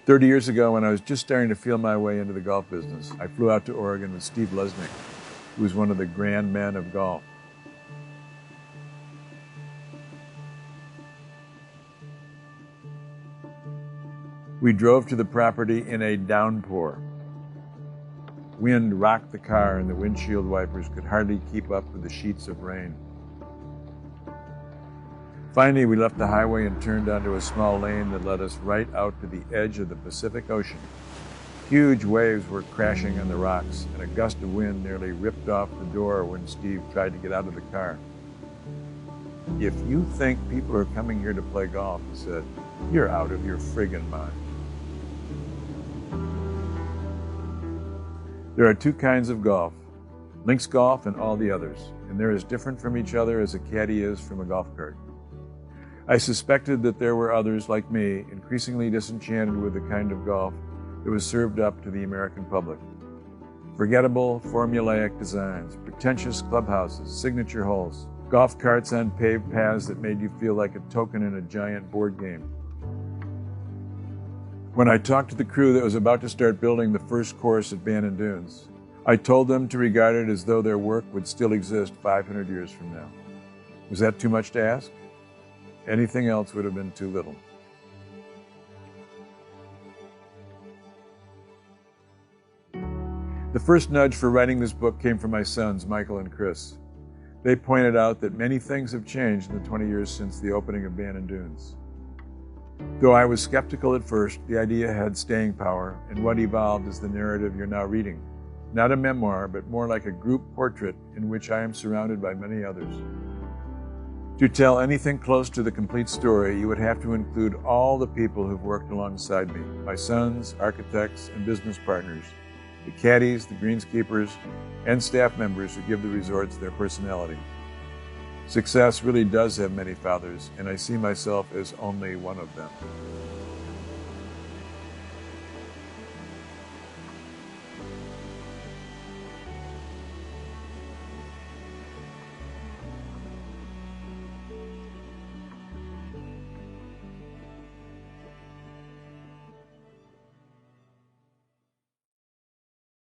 30 years ago, when I was just starting to feel my way into the golf business, I flew out to Oregon with Steve Lesnick, who was one of the grand men of golf. We drove to the property in a downpour. Wind rocked the car and the windshield wipers could hardly keep up with the sheets of rain. Finally, we left the highway and turned onto a small lane that led us right out to the edge of the Pacific Ocean. Huge waves were crashing on the rocks, and a gust of wind nearly ripped off the door when Steve tried to get out of the car. "If you think people are coming here to play golf," he said, "you're out of your friggin' mind." There are two kinds of golf, links golf and all the others, and they're as different from each other as a caddy is from a golf cart. I suspected that there were others like me, increasingly disenchanted with the kind of golf that was served up to the American public. Forgettable, formulaic designs, pretentious clubhouses, signature holes, golf carts on paved paths that made you feel like a token in a giant board game. When I talked to the crew that was about to start building the first course at Bandon Dunes, I told them to regard it as though their work would still exist 500 years from now. Was that too much to ask? Anything else would have been too little. The first nudge for writing this book came from my sons, Michael and Chris. They pointed out that many things have changed in the 20 years since the opening of Bandon Dunes. Though I was skeptical at first, the idea had staying power, and what evolved is the narrative you're now reading. Not a memoir, but more like a group portrait in which I am surrounded by many others. To tell anything close to the complete story, you would have to include all the people who've worked alongside me, my sons, architects, and business partners, the caddies, the greenskeepers, and staff members who give the resorts their personality. Success really does have many fathers, and I see myself as only one of them.